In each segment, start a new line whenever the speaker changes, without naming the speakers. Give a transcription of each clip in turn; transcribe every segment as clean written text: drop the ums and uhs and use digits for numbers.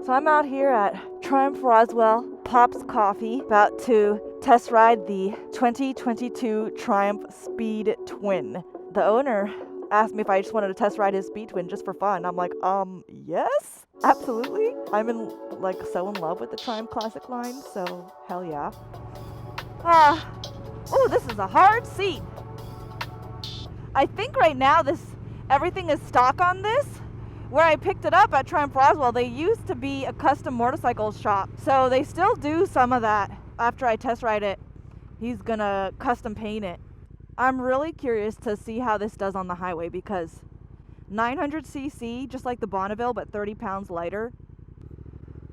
So I'm out here at Triumph Roswell Pops Coffee, about to test ride the 2022 Triumph Speed Twin. The owner asked me if I just wanted to test ride his Speed Twin just for fun. I'm like, yes, absolutely. I'm so in love with the Triumph Classic line, so hell yeah. Oh, this is a hard seat. I think right now everything is stock on this. Where I picked it up at Triumph Roswell, they used to be a custom motorcycle shop. So they still do some of that. After I test ride it, he's gonna custom paint it. I'm really curious to see how this does on the highway because 900cc, just like the Bonneville, but 30 pounds lighter.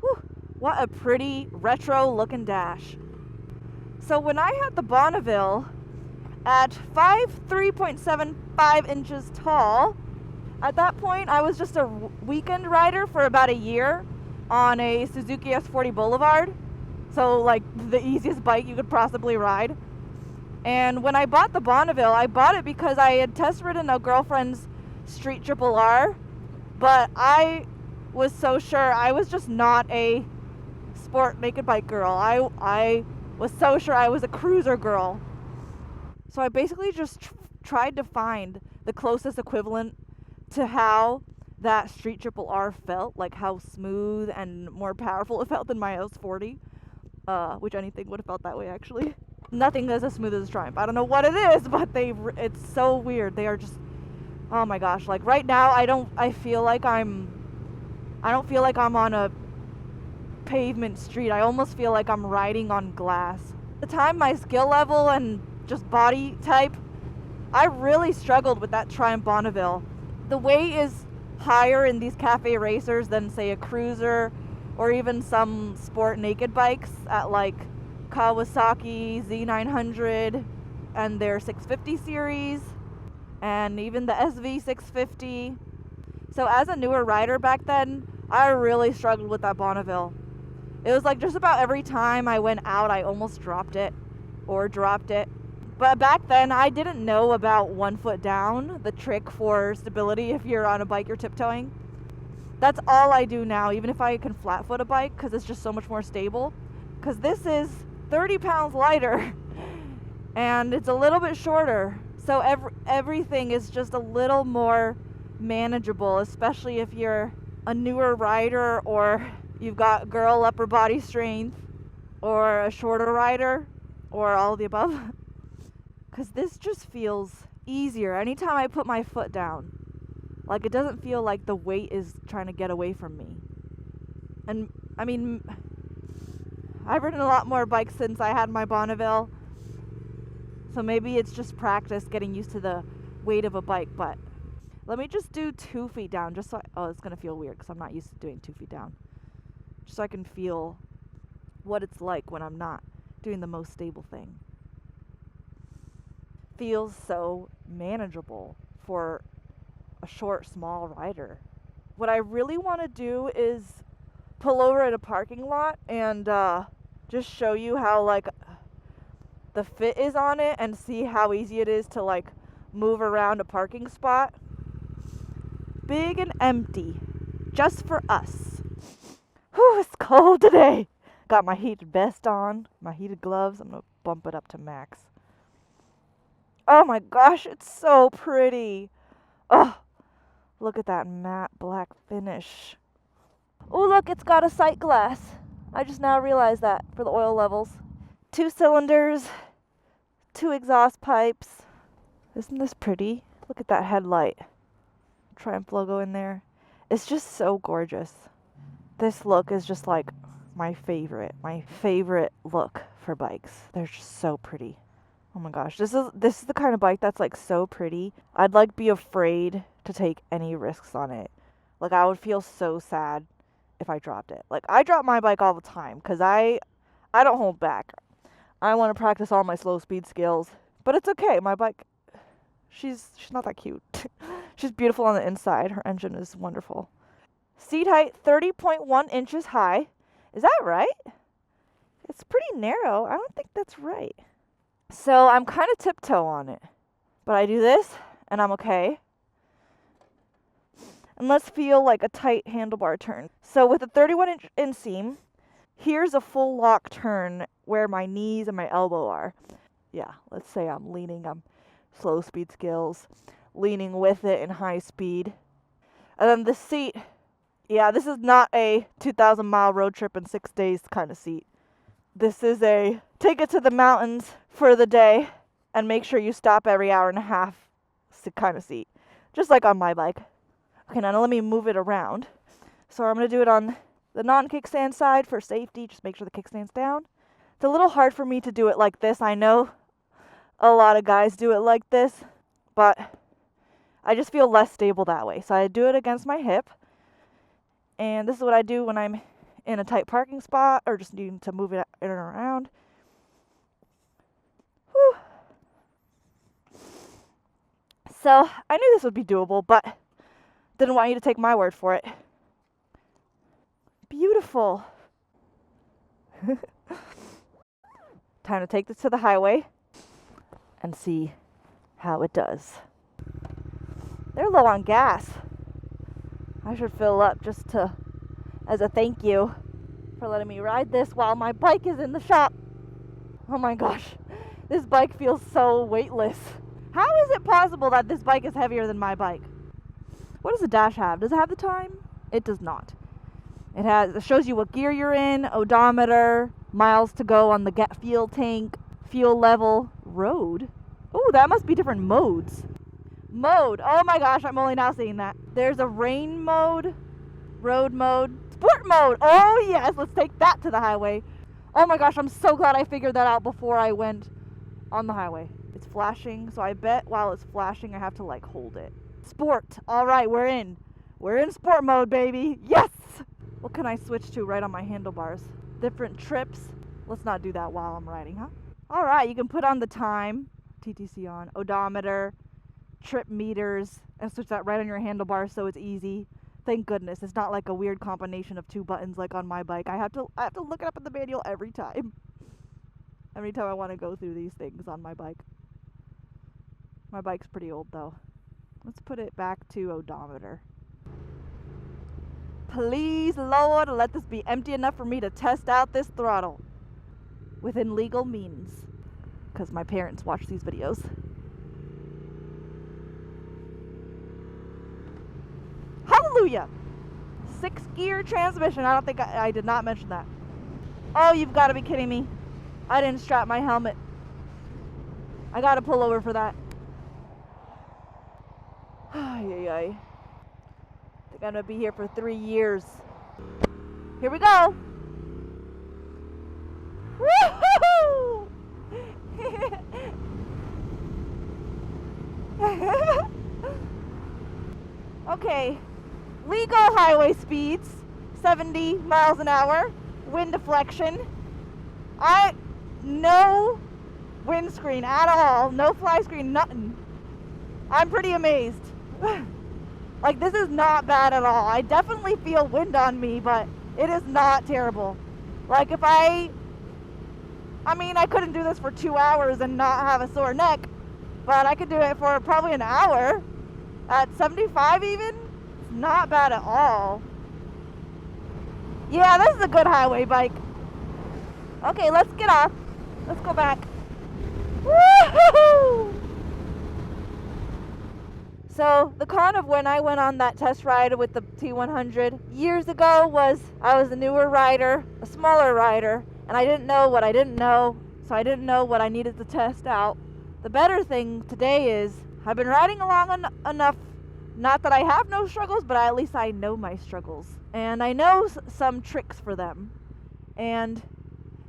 Whew, what a pretty retro looking dash. So when I had the Bonneville at 3.75 inches tall, at that point, I was just a weekend rider for about a year on a Suzuki S40 Boulevard. So, like, the easiest bike you could possibly ride. And when I bought the Bonneville, I bought it because I had test ridden a girlfriend's Street Triple R. But I was so sure I was just not a sport naked bike girl. I was so sure I was a cruiser girl. So I basically just tried to find the closest equivalent to how that Street Triple R felt, like how smooth and more powerful it felt than my S40, which anything would have felt that way actually. Nothing is as smooth as a Triumph. I don't know what it is, but it's so weird. They are just, oh my gosh, like right now I don't feel like I'm on a pavement street. I almost feel like I'm riding on glass. At the time, my skill level and just body type, I really struggled with that Triumph Bonneville. The weight is higher in these cafe racers than, say, a cruiser or even some sport naked bikes at like Kawasaki Z900 and their 650 series and even the SV650. So as a newer rider back then, I really struggled with that Bonneville. It was like just about every time I went out, I almost dropped it. But back then, I didn't know about 1 foot down, the trick for stability if you're on a bike you're tiptoeing. That's all I do now, even if I can flat foot a bike, because it's just so much more stable. Because this is 30 pounds lighter, and it's a little bit shorter. So everything is just a little more manageable, especially if you're a newer rider or you've got girl upper body strength or a shorter rider or all of the above. Because this just feels easier anytime I put my foot down. Like, it doesn't feel like the weight is trying to get away from me. And, I mean, I've ridden a lot more bikes since I had my Bonneville. So maybe it's just practice getting used to the weight of a bike. But let me just do 2 feet down. Just so it's going to feel weird because I'm not used to doing 2 feet down. Just so I can feel what it's like when I'm not doing the most stable thing. Feels so manageable for a short, small rider. What I really want to do is pull over at a parking lot and just show you how like the fit is on it and see how easy it is to like move around a parking spot. Big and empty, just for us. Whew, it's cold today. Got my heated vest on, my heated gloves. I'm gonna bump it up to max. Oh my gosh, it's so pretty. Oh, look at that matte black finish. Oh, look, it's got a sight glass. I just now realized that for the oil levels. 2 cylinders, 2 exhaust pipes. Isn't this pretty? Look at that headlight. Triumph logo in there. It's just so gorgeous. This look is just like my favorite look for bikes. They're just so pretty. Oh my gosh, this is the kind of bike that's like so pretty. I'd like be afraid to take any risks on it. Like I would feel so sad if I dropped it. Like I drop my bike all the time because I don't hold back. I want to practice all my slow speed skills, but it's okay. My bike, she's not that cute. She's beautiful on the inside. Her engine is wonderful. Seat height 30.1 inches high. Is that right? It's pretty narrow. I don't think that's right. So I'm kind of tiptoe on it, but I do this and I'm okay. And let's feel like a tight handlebar turn. So with a 31-inch inseam, here's a full lock turn where my knees and my elbow are. Yeah, let's say I'm leaning, I'm slow speed skills, leaning with it in high speed. And then the seat, yeah, this is not a 2,000-mile road trip in 6 days kind of seat. This is a take it to the mountains for the day and make sure you stop every hour and a half kind of seat. Just like on my bike. Okay, now let me move it around. So I'm going to do it on the non-kickstand side for safety. Just make sure the kickstand's down. It's a little hard for me to do it like this. I know a lot of guys do it like this, but I just feel less stable that way. So I do it against my hip. And this is what I do when I'm in a tight parking spot or just needing to move it in and around. Whew. So I knew this would be doable, but didn't want you to take my word for it. Beautiful. Time to take this to the highway and see how it does. They're low on gas. I should fill up just as a thank you for letting me ride this while my bike is in the shop. Oh my gosh, this bike feels so weightless. How is it possible that this bike is heavier than my bike? What does the dash have? Does it have the time? It does not. It shows you what gear you're in, odometer, miles to go on the fuel tank, fuel level, road. Oh, that must be different modes. Mode. Oh my gosh, I'm only now seeing that. There's a rain mode, road mode, sport mode. Oh yes, let's take that to the highway. Oh my gosh, I'm so glad I figured that out before I went on the highway. It's flashing, so I bet while it's flashing I have to like hold it. Sport. All right, we're in. We're in sport mode, baby. Yes! What can I switch to right on my handlebars? Different trips. Let's not do that while I'm riding, huh? All right, you can put on the time, TTC on, odometer, trip meters, and switch that right on your handlebars so it's easy. Thank goodness. It's not like a weird combination of two buttons like on my bike. I have to look it up in the manual every time. Every time I want to go through these things on my bike. My bike's pretty old though. Let's put it back to odometer. Please, Lord, let this be empty enough for me to test out this throttle within legal means, because my parents watch these videos. Hallelujah! 6-gear transmission. I don't think I did not mention that. Oh, you've got to be kidding me. I didn't strap my helmet. I got to pull over for that. Ay, ay, ay. I think I'm going to be here for 3 years. Here we go. Woohoo! Okay. Legal highway speeds, 70 miles an hour. Wind deflection. No windscreen at all. No fly screen, nothing. I'm pretty amazed. Like, this is not bad at all. I definitely feel wind on me, but it is not terrible. Like, if I couldn't do this for 2 hours and not have a sore neck, but I could do it for probably an hour at 75 even. It's not bad at all. Yeah, this is a good highway bike. Okay, let's get off. Let's go back. Woohoo! So the con of when I went on that test ride with the T100 years ago was I was a newer rider, a smaller rider, and I didn't know what I didn't know, so I didn't know what I needed to test out. The better thing today is I've been riding along enough, not that I have no struggles, but at least I know my struggles. And I know some tricks for them. And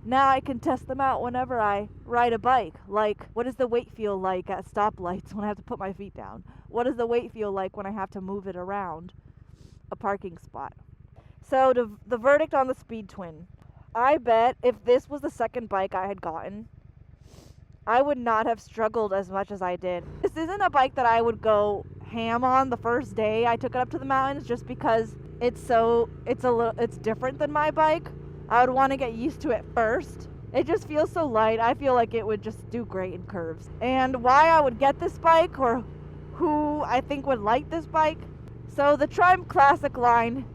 now I can test them out whenever I ride a bike. Like, what does the weight feel like at stoplights when I have to put my feet down? What does the weight feel like when I have to move it around a parking spot? So the verdict on the Speed Twin. I bet if this was the second bike I had gotten, I would not have struggled as much as I did. This isn't a bike that I would go ham on the first day I took it up to the mountains, just because it's different than my bike. I would want to get used to it first. It just feels so light. I feel like it would just do great in curves. And why I would get this bike, or who I think would like this bike, So the Triumph Classic line,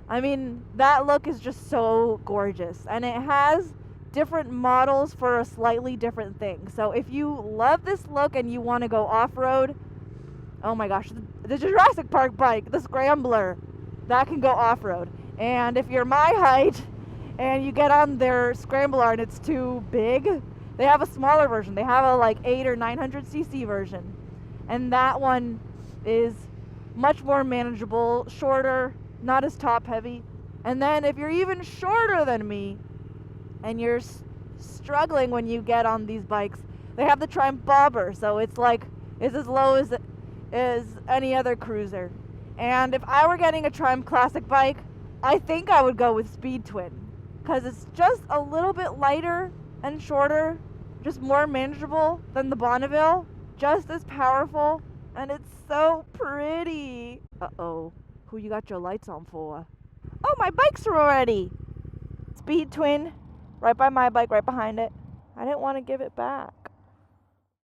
I mean, that look is just so gorgeous. And it has different models for a slightly different thing. So if you love this look and you want to go off-road, oh my gosh, the Jurassic Park bike, the Scrambler, that can go off-road. And if you're my height and you get on their Scrambler and it's too big, they have a smaller version. They have a like 8 or 900cc version. And that one is much more manageable, shorter, not as top heavy. And then if you're even shorter than me and you're struggling when you get on these bikes, they have the Triumph Bobber. So it's like, it's as low as any other cruiser. And if I were getting a Triumph Classic bike, I think I would go with Speed Twin, because it's just a little bit lighter and shorter, just more manageable than the Bonneville, just as powerful, and it's so pretty. Uh-oh, who you got your lights on for? Oh, my bikes are ready. Speed Twin, right by my bike, right behind it. I didn't want to give it back.